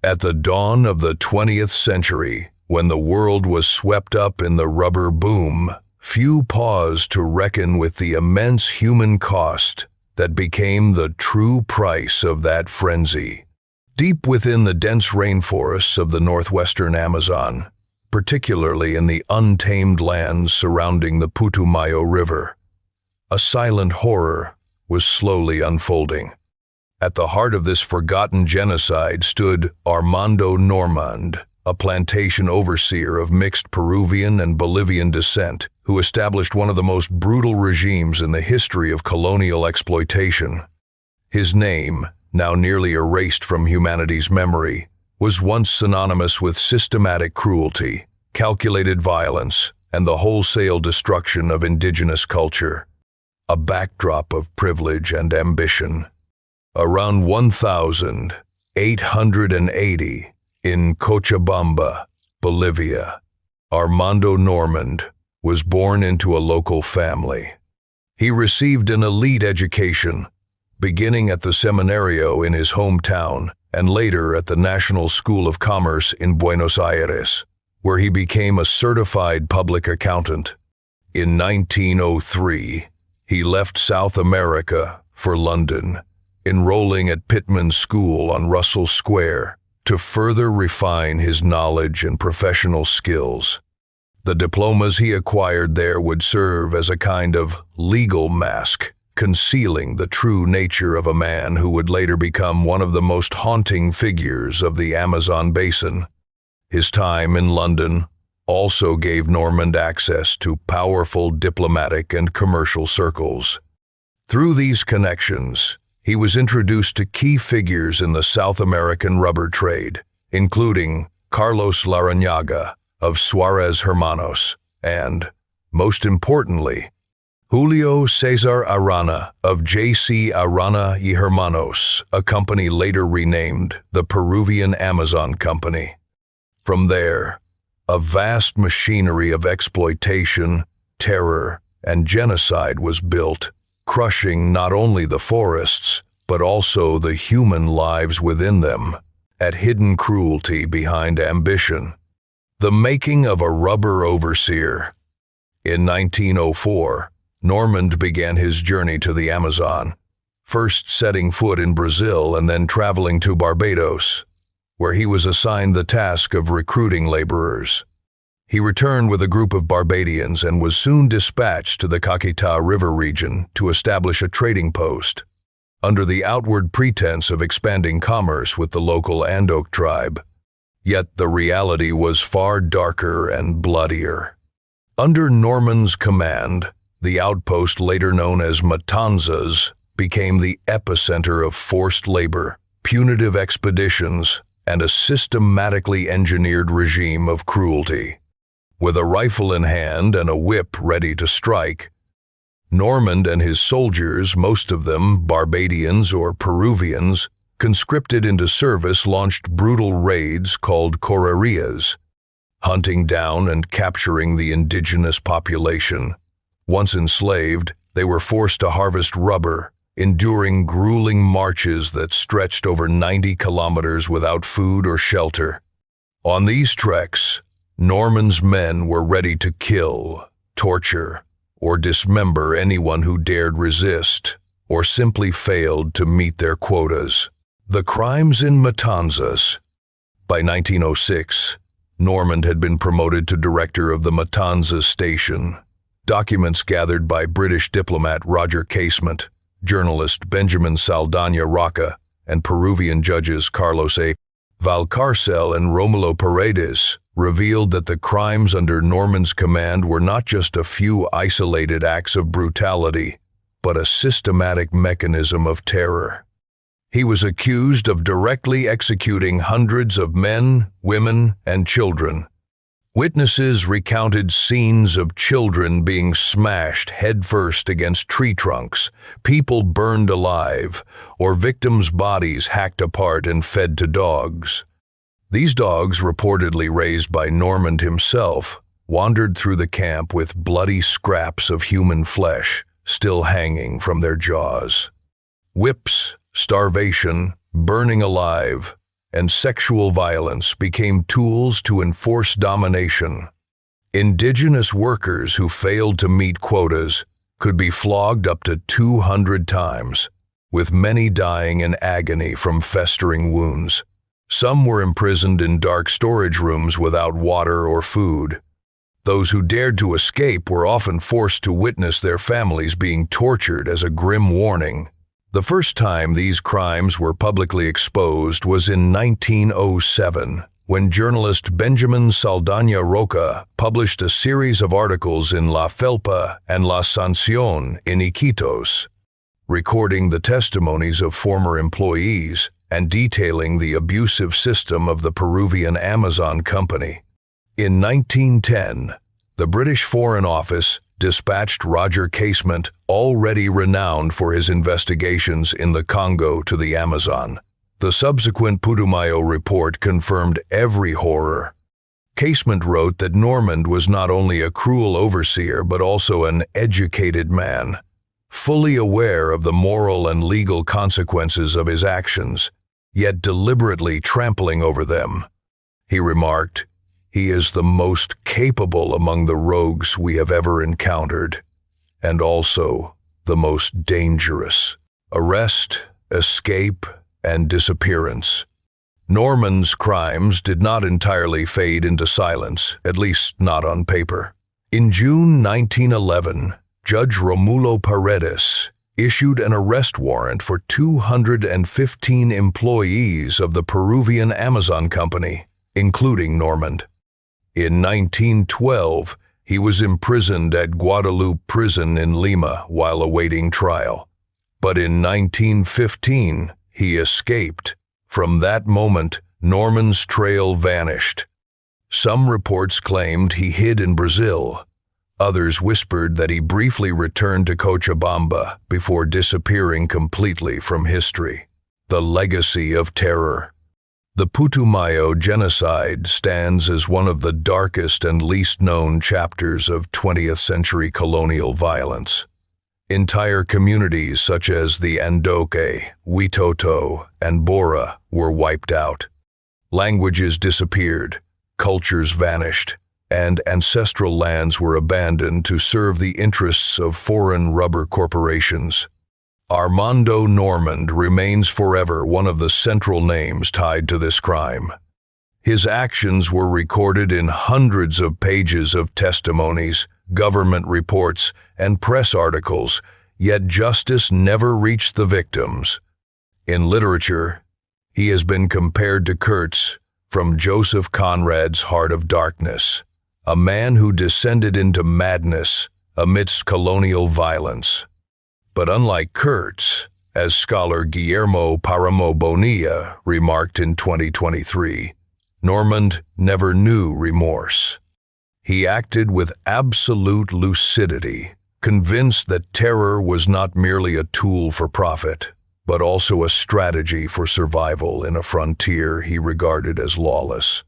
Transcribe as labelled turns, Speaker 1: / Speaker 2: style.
Speaker 1: At the dawn of the 20th century, when the world was swept up in the rubber boom, few paused to reckon with the immense human cost that became the true price of that frenzy. Deep within the dense rainforests of the northwestern Amazon, particularly in the untamed lands surrounding the Putumayo River, a silent horror was slowly unfolding. At the heart of this forgotten genocide stood Armando Normand, a plantation overseer of mixed Peruvian and Bolivian descent, who established one of the most brutal regimes in the history of colonial exploitation. His name, now nearly erased from humanity's memory, was once synonymous with systematic cruelty, calculated violence, and the wholesale destruction of indigenous culture, a backdrop of privilege and ambition. Around 1880, in Cochabamba, Bolivia, Armando Normand was born into a local family. He received an elite education, beginning at the seminario in his hometown and later at the National School of Commerce in Buenos Aires, where he became a certified public accountant. In 1903, he left South America for London, enrolling at Pitman's School on Russell Square to further refine his knowledge and professional skills. The diplomas he acquired there would serve as a kind of legal mask, concealing the true nature of a man who would later become one of the most haunting figures of the Amazon basin. His time in London also gave Normand access to powerful diplomatic and commercial circles. Through these connections, he was introduced to key figures in the South American rubber trade, including Carlos Larrañaga of Suarez Hermanos and, most importantly, Julio Cesar Arana of J.C. Arana y Hermanos, a company later renamed the Peruvian Amazon Company. From there, a vast machinery of exploitation, terror, and genocide was built, crushing not only the forests, but also the human lives within them, at hidden cruelty behind ambition. The making of a rubber overseer. In 1904, Normand began his journey to the Amazon, first setting foot in Brazil and then traveling to Barbados, where he was assigned the task of recruiting laborers. He returned with a group of Barbadians and was soon dispatched to the Caquetá River region to establish a trading post, under the outward pretense of expanding commerce with the local Andok tribe. Yet the reality was far darker and bloodier. Under Normand's command, the outpost, later known as Matanzas, became the epicenter of forced labor, punitive expeditions, and a systematically engineered regime of cruelty. With a rifle in hand and a whip ready to strike, Normand and his soldiers, most of them Barbadians or Peruvians, conscripted into service, launched brutal raids called correrias, hunting down and capturing the indigenous population. Once enslaved, they were forced to harvest rubber, enduring grueling marches that stretched over 90 kilometers without food or shelter. On these treks, Normand's men were ready to kill, torture, or dismember anyone who dared resist or simply failed to meet their quotas. The crimes in Matanzas. By 1906, Normand had been promoted to director of the Matanzas station. Documents gathered by British diplomat Roger Casement, journalist Benjamin Saldaña Roca, and Peruvian judges Carlos A. Valcárcel and Romulo Paredes revealed that the crimes under Normand's command were not just a few isolated acts of brutality, but a systematic mechanism of terror. He was accused of directly executing hundreds of men, women, and children. Witnesses recounted scenes of children being smashed headfirst against tree trunks, people burned alive, or victims' bodies hacked apart and fed to dogs. These dogs, reportedly raised by Normand himself, wandered through the camp with bloody scraps of human flesh still hanging from their jaws. Whips, starvation, burning alive, and sexual violence became tools to enforce domination. Indigenous workers who failed to meet quotas could be flogged up to 200 times, with many dying in agony from festering wounds. Some were imprisoned in dark storage rooms without water or food. Those who dared to escape were often forced to witness their families being tortured as a grim warning. The first time these crimes were publicly exposed was in 1907, when journalist Benjamin Saldaña Roca published a series of articles in La Felpa and La Sanción in Iquitos, recording the testimonies of former employees and detailing the abusive system of the Peruvian Amazon Company. In 1910, the British Foreign Office dispatched Roger Casement, already renowned for his investigations in the Congo, to the Amazon. The subsequent Putumayo report confirmed every horror. Casement wrote that Normand was not only a cruel overseer but also an educated man, fully aware of the moral and legal consequences of his actions, yet deliberately trampling over them. He remarked, "He is the most capable among the rogues we have ever encountered, and also the most dangerous. Arrest, escape, and disappearance." Normand's crimes did not entirely fade into silence, at least not on paper. In June 1911, Judge Romulo Paredes issued an arrest warrant for 215 employees of the Peruvian Amazon Company, including Normand. In 1912, he was imprisoned at Guadalupe Prison in Lima while awaiting trial. But in 1915, he escaped. From that moment, Normand's trail vanished. Some reports claimed he hid in Brazil. Others whispered that he briefly returned to Cochabamba before disappearing completely from history. The legacy of terror. The Putumayo genocide stands as one of the darkest and least known chapters of 20th century colonial violence. Entire communities such as the Andoque, Witoto, and Bora were wiped out. Languages disappeared, cultures vanished, and ancestral lands were abandoned to serve the interests of foreign rubber corporations. Armando Normand remains forever one of the central names tied to this crime. His actions were recorded in hundreds of pages of testimonies, government reports, and press articles, yet justice never reached the victims. In literature, he has been compared to Kurtz from Joseph Conrad's Heart of Darkness, a man who descended into madness amidst colonial violence. But unlike Kurtz, as scholar Guillermo Paramo Bonilla remarked in 2023, Normand never knew remorse. He acted with absolute lucidity, convinced that terror was not merely a tool for profit, but also a strategy for survival in a frontier he regarded as lawless.